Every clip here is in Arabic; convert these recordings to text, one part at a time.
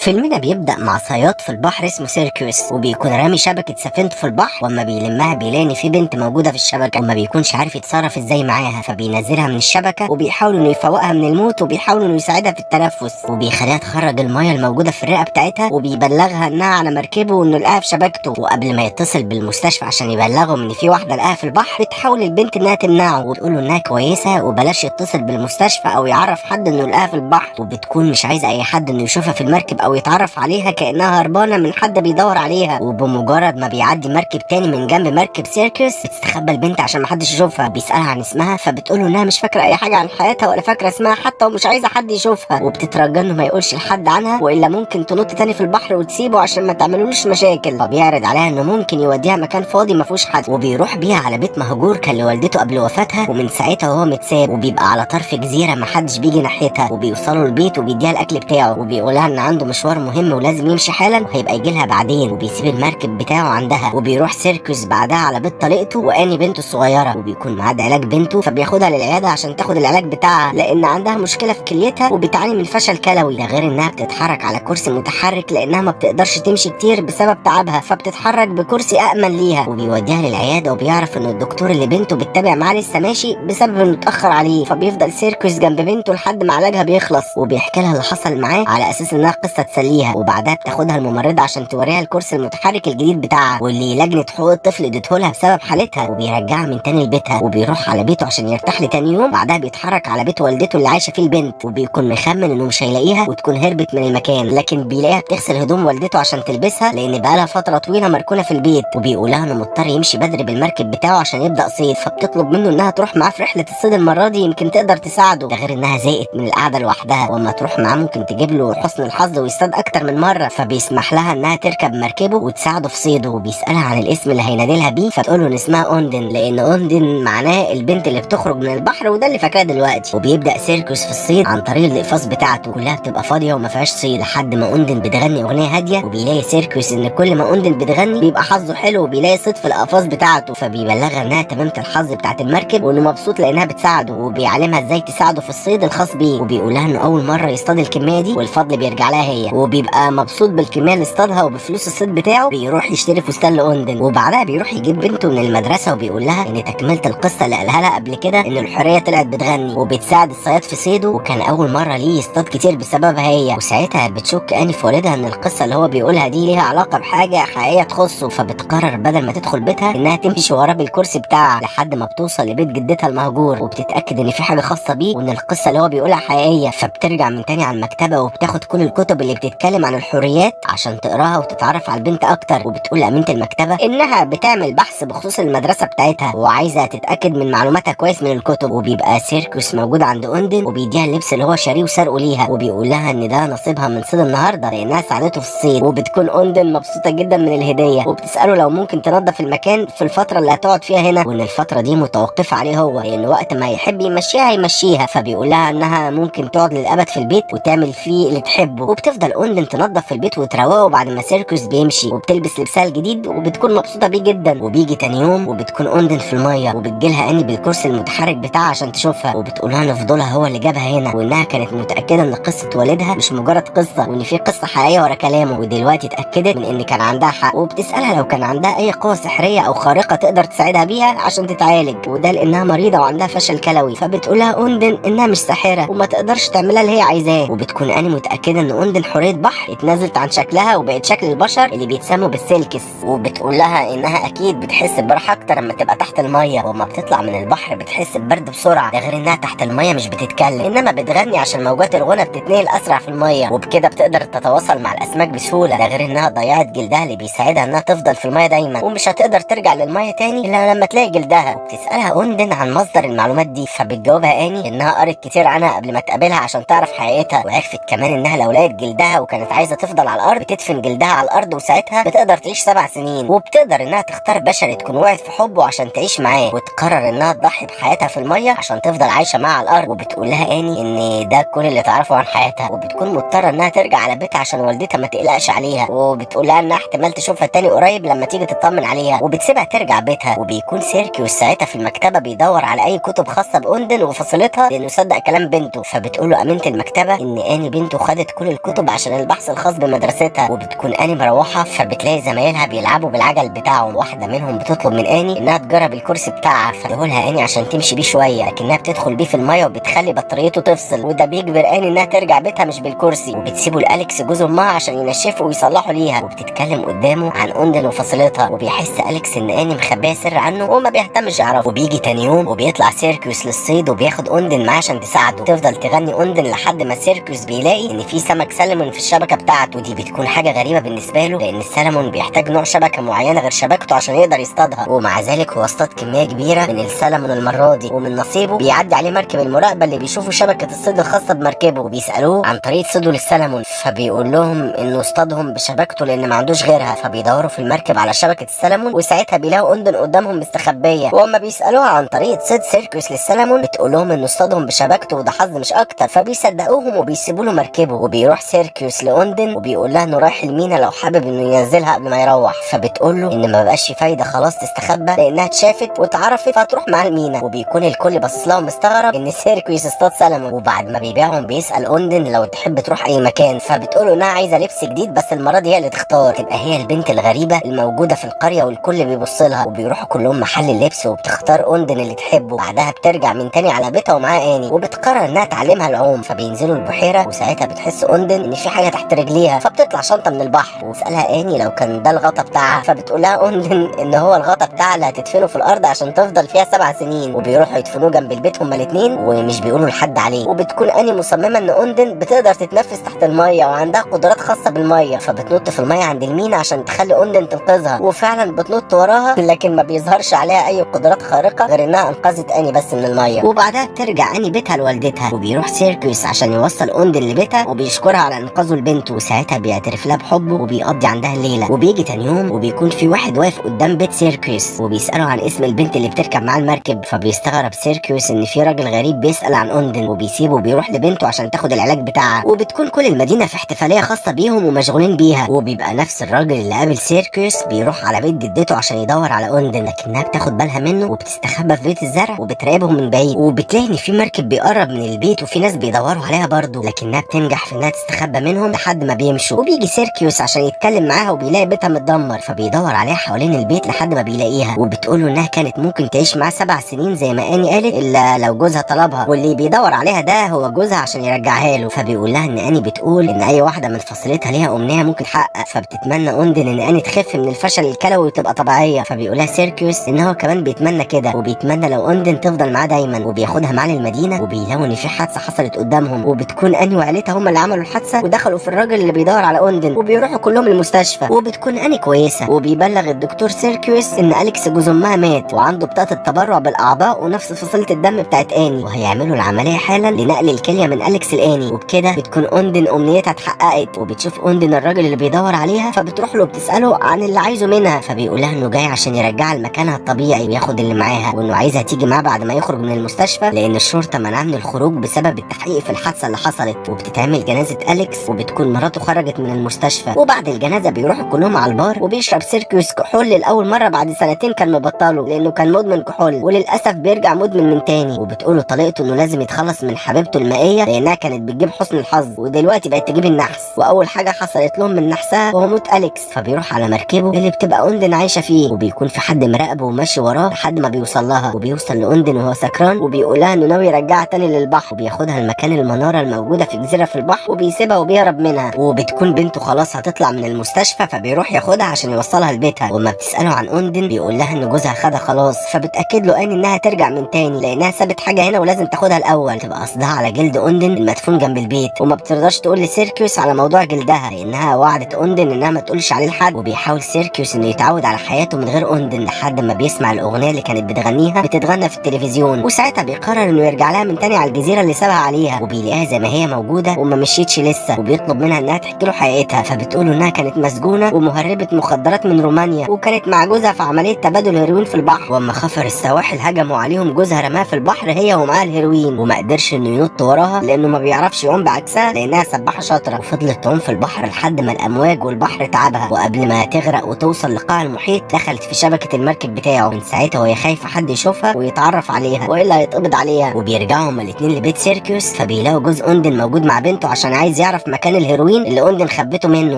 فيلمنا بيبدأ مع صياد في البحر اسمه سيركيوس، وبيكون رامي شبكة سفينته في البحر، واما بيلمها بيلاقي ان في بنت موجودة في الشبكة وما بيكونش عارف يتصرف ازاي معاها، فبينزلها من الشبكة وبيحاول انه يفوقها من الموت، وبيحاول انه يساعدها في التنفس، وبيخليها تخرج المية الموجودة في الرئة بتاعتها، وبيبلغها انها على مركبه وانه لقاها في شبكته. وقبل ما يتصل بالمستشفى عشان يبلغهم ان في واحدة لقاها في البحر، بتحاول البنت انها تمنعه وتقول له انها كويسة وبلاش يتصل بالمستشفى او يعرف حد انه لقاها في البحر، وبتكون مش عايزة اي حد انه يشوفها في المركب او يتعرف عليها كأنها هربانة من حد بيدور عليها. وبمجرد ما بيعدي مركب تاني من جنب مركب سيركس، بتستخبى البنت عشان محدش يشوفها. بيسألها عن اسمها فبتقوله انها مش فاكرة اي حاجة عن حياتها ولا فاكرة اسمها حتى، ومش عايزة حد يشوفها، وبتترجى انه ما يقولش لحد عنها والا ممكن تنط تاني في البحر وتسيبه عشان ما تعملولوش مشاكل. فبيعرض عليها انه ممكن يوديها مكان فاضي ما فيهوش حد، وبيروح بيها على بيت مهجور كان لوالدته قبل وفاتها، ومن ساعتها وهو متساب وبيبقى على طرف جزيرة ما حدش بيجي ناحيتها. وبيوصلوا البيت وبيديها الاكل بتاعه، وبيقولها ان عنده مشوار مهم ولازم يمشي حالا وهيبقى يجي لها بعدين، وبيسيب المركب بتاعه عندها وبيروح سيركس بعدها على بيت طليقته واني بنته الصغيره، وبيكون معاه علاج بنته فبياخدها للعياده عشان تاخد العلاج بتاعها لان عندها مشكله في كليتها وبتعاني من فشل كلوي. ده غير انها بتتحرك على كرسي متحرك لانها ما بتقدرش تمشي كتير بسبب تعبها، فبتتحرك بكرسي امن ليها. وبيوديها للعياده وبيعرف ان الدكتور اللي بنته بتتابع معاه لسه ماشي بسبب انه اتاخر عليه، فبيفضل سيركس جنب بنته لحد ما علاجها بيخلص، وبيحكي لها اللي حصل معاه على اساس انها قصه تسليها. وبعدها بتاخدها الممرضه عشان توريها الكرسي المتحرك الجديد بتاعها واللي لجنه حقوق الطفل ادته لها بسبب حالتها، وبيرجعها من تاني لبيتها وبيروح على بيته عشان يرتاح لتاني يوم. بعدها بيتحرك على بيت والدته اللي عايشه فيه البنت، وبيكون مخمن انه مش هيلاقيها وتكون هربت من المكان، لكن بيلاقيها بتغسل هدوم والدته عشان تلبسها لان بقالها فتره طويله مركونه في البيت، وبيقولها انه مضطر يمشي بدري بالمركب بتاعه عشان يبدا صيد، فبتطلب منه انها تروح معاه في رحله الصيد المره دي يمكن تقدر تساعده. ده غير انها زهقت من القعده لوحدها، واما تروح معاه ممكن تجيب له حسن الحظ ويصطاد اكتر من مره، فبيسمح لها انها تركب مركبه وتساعده في صيده. وبيسالها عن الاسم اللي هينادلها بيه فتقول له ان اسمها اوندن لان اوندن معناه البنت اللي بتخرج من البحر، وده اللي فاكراه دلوقتي. وبيبدا سيركس في الصيد عن طريق الاقفاص بتاعته كلها بتبقى فاضيه وما فيهاش صيد لحد ما اوندن بتغني اغنيه هاديه، وبيلاقي سيركس ان كل ما اوندن بتغني بيبقى حظه حلو وبيلاقي صيد في الاقفاص بتاعته، فبيبلغها انها تمامه الحظ بتاعت المركب وانه مبسوط لانها بتساعده، وبيعلمها ازاي تساعده في الصيد الخاص بيه، وبيقولها انه اول مره يصطاد الكميه دي والفضل بيرجع لها هي، وبيبقى مبسوط بالكميه اللي اصطادها وبفلوس الصيد بتاعه بيروح يشتري فستان لاوندن. وبعدها بيروح يجيب بنته من المدرسه وبيقول لها ان تكمله القصه اللي قالها لها قبل كده ان الحوريه طلعت بتغني وبتساعد الصياد في صيده، وكان اول مره ليه يصطاد كتير بسببها هي. وساعتها بتشك اني في والدها ان القصه اللي هو بيقولها دي ليها علاقه بحاجه حقيقيه تخصه، فبتقرر بدل ما تدخل بيتها انها تمشي وراه بالكرسي بتاعها لحد ما بتوصل لبيت جدتها المهجور، وبتتاكد ان في حاجه خاصه بيه وان القصه اللي هو بيقولها حقيقيه، فبترجع من تاني على المكتبه وبتاخد كل الكتب اللي بتتكلم عن الحوريات عشان تقراها وتتعرف على البنت اكتر. وبتقول لامينه المكتبه انها بتعمل بحث بخصوص المدرسه بتاعتها وعايزه تتاكد من معلوماتها كويس من الكتب. وبيبقى سيركس موجود عند اوندن وبيديها اللبس اللي هو شاريه وسرقه ليها، وبيقول لها ان ده نصيبها من صيد النهارده لانها ساعدته في الصيد. وبتكون اوندن مبسوطه جدا من الهديه وبتساله لو ممكن تنظف المكان في الفتره اللي هتقعد فيها هنا، وان الفتره دي متوقفه عليه هو لان وقت ما يحب يمشيها يمشيها. فبيقول لها انها ممكن تقعد للابد في البيت وتعمل فيه اللي تحبه، وبتفضل اوندن تنظف في البيت وتروقه بعد ما سيركس بيمشي، وبتلبس لبسها الجديد وبتكون مبسوطه بيه جدا. وبيجي تاني يوم وبتكون اوندن في الميه وبتجيلها اني بالكرسي المتحرك بتاعها عشان تشوفها، وبتقولها ان فضولها هو اللي جابها هنا وانها كانت متاكده ان قصه والدها مش مجرد قصه وان في قصه حقيقيه ورا كلامه، ودلوقتي اتاكدت من ان كان عندها حق. وبتسالها لو كان عندها اي قوه سحريه او خارقه تقدر تساعدها بيها عشان تتعالج، وده لانها مريضه وعندها فشل كلوي. فبتقولها اوندن انها مش ساحره وما تقدرش تعملها اللي هي عايزاه، وبتكون اني متاكده ان اوندن حوريه بحر اتنازلت عن شكلها وبقت شكل البشر اللي بيتسموا بالسيلكس. وبتقول لها انها اكيد بتحس براحه اكتر لما تبقى تحت الميه، وما بتطلع من البحر بتحس ببرد بسرعه. ده غير انها تحت الميه مش بتتكلم انما بتغني عشان موجات الغنى بتتنقل اسرع في الميه، وبكده بتقدر تتواصل مع الاسماك بسهوله. ده غير انها ضيعت جلدها اللي بيساعدها انها تفضل في الميه دايما ومش هتقدر ترجع للميه تاني الا لما تلاقي جلدها. وبتسالها اوندن عن مصدر المعلومات دي فبتجاوبها اني انها قرت كتير عنها قبل ما تقابلها عشان تعرف حقيقتها، وعرفت كمان انها لو لقت جلدها وكانت عايزه تفضل على الارض بتدفن جلدها على الارض وساعتها بتقدر تعيش 7 سنين، وبتقدر انها تختار بشري تكون وقعت في حبه عشان تعيش معاه، وتقرر انها تضحي بحياتها في الميه عشان تفضل عايشه معاه على الارض. وبتقول لها اني ان ده كل اللي تعرفه عن حياتها، وبتكون مضطره انها ترجع على بيتها عشان والدتها ما تقلقش عليها، وبتقول لها انها احتمال تشوفها تاني قريب لما تيجي تطمن عليها، وبتسيبها ترجع بيتها. وبيكون سيركيوس ساعتها في المكتبه بيدور على اي كتب خاصه باوندن وفصلتها لانه صدق كلام بنته، فبتقول له امينه المكتبه ان اني بنته خدت كل الكتب عشان البحث الخاص بمدرستها. وبتكون اني مروحه فبتلاقي زمايلها بيلعبوا بالعجل بتاعهم. واحده منهم بتطلب من اني انها تجرب الكرسي بتاعها، فتقولها اني عشان تمشي بيه شويه، لكنها بتدخل بيه في الميه وبتخلي بطاريته تفصل، وده بيجبر اني انها ترجع بيتها مش بالكرسي. وبتسيبه لاليكس جوز امها عشان ينشفه ويصلحوا ليها. وبتتكلم قدامه عن اوندن وفصيلتها، وبيحس اليكس ان اني مخبيه سر عنه وما بيهتمش يعرفه. وبيجي تاني يوم وبيطلع سيركيوس للصيد وبياخد اوندن معاه عشان تساعده. تفضل تغني اوندن لحد ما سيركيوس بيلاقي ان في سمك سلمون في الشبكه بتاعته. ودي بتكون حاجه غريبه بالنسبه له، لان السلمون بيحتاج نوع شبكه معينه غير شبكته عشان يقدر يصطادها. ومع ذلك هو اصطاد كميه كبيره من السلمون المره دي، ومن نصيبه بيعدي عليه مركب المراقبه اللي بيشوفوا شبكه الصيد الخاصه بمركبه، وبيسالوه عن طريقه صيده للسلمون، فبيقول لهم انه اصطادهم بشبكته لان ما عندوش غيرها. فبيدوروا في المركب على شبكه السلمون، وساعتها بيلاقوا اوندن قدامهم مستخبيه. واما بيسالوها عن طريقه صيد سيركيوس للسلمون بتقول لهم انه اصطادهم بشبكته وده حظ مش اكتر، فبيصدقوهم وبيسيبوا له مركبه. وبيروح سيركيوس لاوندن وبيقول لها انه رايح المينا لو حابب انه ينزلها قبل ما يروح. فبتقول له ان ما بقاش فايده خلاص تستخبى لانها اتشافت واتعرفت فهتروح معاه المينا. وبيكون الكل باصص لها مستغرب ان سيركيوس اصطاد سلمون. وبعد ما بيبيعهم بيسال اوندن لو تحب تروح اي مكان، فبتقول له انها عايزه لبس جديد بس المره دي هي اللي تختار، تبقى هي البنت الغريبه الموجوده في القريه والكل بيبص لها. وبيروحوا كلهم محل اللبس وبتختار اوندن اللي تحبه. بعدها بترجع من تاني على بيتها ومعاها اني، وبتقرر انها تعلمها العوم. فبينزلوا البحيره وساعتها بتحس اوندن ان في حاجه تحت رجليها، فبتطلع شنطه من البحر. وسالها اني لو كان ده الغطا بتاعها، فبتقول لها اوندن ان هو الغطا بتاعها اللي هتدفنه في الارض عشان تفضل فيها 7 سنين. وبيروحوا يدفنوه جنب البيت هما الاثنين ومش بيقولوا لحد عليه. وبتكون اني مصممه ان اوندن بتقدر تتنفس تحت الميه وعندها قدرات خاصه بالميه، فبتنط في الميه عند المينا عشان تخلي اوندن تنقذها. وفعلا بتنط وراها لكن ما بيظهرش عليها اي قدرات خارقه غير انها انقذت اني بس من الميه. وبعدها بترجع اني بيتها لوالدتها، وبيروح سيركيوس عشان يوصل اوندن لبيتها وبيشكرها على انقاذه لبنته. وساعتها بيعترف لها بحبه وبيقضي عندها الليله. وبيجي تاني يوم وبيكون في واحد واقف قدام بيت سيركيوس وبيساله عن اسم البنت اللي بتركب معاه المركب. فبيستغرب سيركيوس ان في راجل غريب بيسال عن اوندن، وبيسيبه وبيروح لبنته عشان تاخد العلاج بتاعها. وبتكون كل المدينه في احتفاليه خاصه بيهم ومشغولين بيها. وبيبقى نفس الراجل اللي قابل سيركيوس بيروح على بيت جدته عشان يدور على اوندن، لكنها بتاخد بالها منه وبتستخبى في بيت الزرع وبتراقبهم من بعيد. وبتلاقي ان في مركب بيقرب من البيت وفي ناس بيدوروا عليها برضه، لكنها بتنجح في انها تستخبى منهم لحد ما بيمشوا. وبيجي سيركيوس عشان يتكلم معاها وبيلاقي بيتها متدمر، فبيدور عليها حوالين البيت لحد ما بيلاقيها. وبتقول له انها كانت ممكن تعيش معاه 7 سنين زي ما اني قالت، الا لو جوزها طلبها، واللي بيدور عليها ده هو جوزها عشان يرجعها له. فبيقول لها ان اني بتقول ان اي واحده من فصيلتها ليها امنيه ممكن تحقق، فبتتمنى اوندن ان اني تخف من الفشل الكلوي وتبقى طبيعيه. فبيقول لها سيركيوس ان هو كمان بيتمنى كده، وبيتمنى لو اوندن تفضل معاه دايما. وبياخدها معاه للمدينه وبيلاقوا ان في حادثه حصلت قدامهم، وبتكون اني وعيلتها هم اللي عملوا الحادثه ودخلوا في الراجل اللي بيدور على اوندن. وبيروحوا كلهم المستشفى، وبتكون اني كويسه. وبيبلغ الدكتور سيركيوس ان اليكس جوز امها مات وعنده بطاقه التبرع بالاعضاء ونفس فصيله الدم بتاعت اني، وهيعملوا العمليه حالا لنقل الكليه من اليكس لاني. وبكده بتكون اوندن امنيتها اتحققت. وبتشوف اوندن الراجل اللي بيدور عليها، فبتروح له بتساله عن اللي عايزه منها. فبيقول لها انه جاي عشان يرجعها لمكانها الطبيعي وياخد اللي معاها، وانه عايزها تيجي معاه بعد ما يخرج من المستشفى لان الشرطه منعاه من الخروج بسبب التحقيق في الحادثه اللي حصلت. وبتتعمل جنازه اليكس وبتكون مراته خرجت من المستشفى. وبعد الجنازه بيروحوا كلهم على البار وبيشرب سيركيوس كحول لاول مره بعد 2 سنين كان مبطله لانه كان مدمن كحول، وللاسف بيرجع مدمن من تاني. وبتقوله طليقته انه لازم يتخلص من حبيبته المائيه لانها كانت بتجيب حسن الحظ ودلوقتي بقت تجيب النحس، واول حاجه حصلت لهم من نحسها وهو موت اليكس. فبيروح على مركبه اللي بتبقى اوندن عايشه فيه، وبيكون في حد مراقبه وماشي وراه لحد ما بيوصل لها. وبيوصل لاوندن وهو سكران وبيقول لها انه ناوي يرجعها تاني للبحر، وبياخدها لمكان المناره الموجوده في جزيره في البحر وبيسيبها وبيهرب منها. وبتكون بنته خلاص هتطلع من المستشفى فبيروح ياخدها عشان يوصلها لبيتها. وما بتساله عن اوندن بيقول لها ان جوزها خدها خلاص، فبتاكد له انها ترجع من تاني لانها سابت حاجه هنا ولازم تاخدها الاول. تبقى قصدها على جلد اوندن المدفون جنب البيت، وما بترضاش تقول لسيركيوس على موضوع جلدها لانها وعدت اوندن انها ما تقولش عليه لحد. وبيحاول سيركيوس انه يتعود على حياته من غير اوندن لحد ما بيسمع الاغنيه اللي كانت بتغنيها بتتغنى في التلفزيون. وساعتها بيقرر انه يرجع لها من تاني على الجزيره اللي سابها عليها، وبيلاقيها زي ما هي موجوده وما مشيتش لسه. وبيطلب منها انها تحكي له حقيقتها، فبتقول انها كانت مسجونه ومهربه مخدرات من رومانيا وكانت مع جوزها في عمليه تبادل هيروين في البحر. واما خفر السواحل هجموا عليهم جوزها رماها في البحر هي ومعاها الهيروين، وما قدرش انه ينط وراها لانه ما بيعرفش يعوم بعكسها لانها سباحه شاطره. وفضلت تعوم في البحر لحد ما الامواج والبحر تعبها، وقبل ما تغرق وتوصل لقاع المحيط دخلت في شبكه المركب بتاعه. من ساعتها وهي خايفه حد يشوفها ويتعرف عليها والا هيتقبض عليها. وبيرجعوا هما الاثنين لبيت سيركيوس فبيلاقوا جوز اوندن موجود مع بنته عشان عايز يعرف يعرف مكان الهيروين اللي اوندن خبته منه،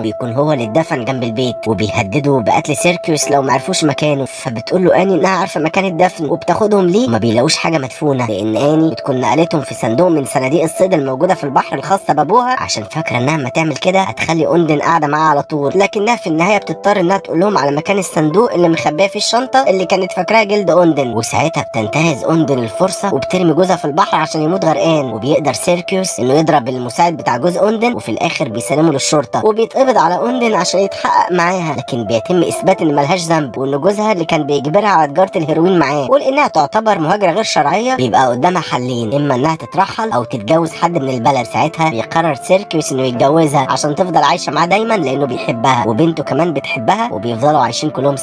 بيكون هو اللي اتدفن جنب البيت، وبيهددوا بقتل سيركيوس لو معرفوش مكانه. فبتقول له اني انها عارفه مكان الدفن وبتاخدهم ليه، وما بيلاقوش حاجه مدفونه، لان اني بتكون نقلتهم في صندوق من صناديق الصيد الموجوده في البحر الخاصه بابوها، عشان فاكره انها ما تعمل كده هتخلي اوندن قاعده معاها على طول. لكنها في النهايه بتضطر انها تقول لهم على مكان الصندوق اللي مخبيه في الشنطه اللي كانت فاكراها جلد اوندن. وساعتها بتنتهز اوندن الفرصه وبترمي جوزها في البحر عشان يموت غرقان، وبيقدر سيركيوس انه يضرب المساعد بتاع جوز اوندن، وفي الاخر بيسلمه للشرطه وبيتقبض على اوندن عشان يتحقق معاها. لكن بيتم اثبات ان ملهاش ذنب، وان جوزها اللي كان بيجبرها على تجاره الهيروين معاه، ولانها تعتبر مهاجره غير شرعيه بيبقى قدامها حلين، اما انها تترحل او تتجوز حد من البلد. ساعتها بيقرر سيركيوس انه يتجوزها عشان تفضل عايشه معاه دايما لانه بيحبها، وبنته كمان بتحبها، وبيفضلوا عايشين كلهم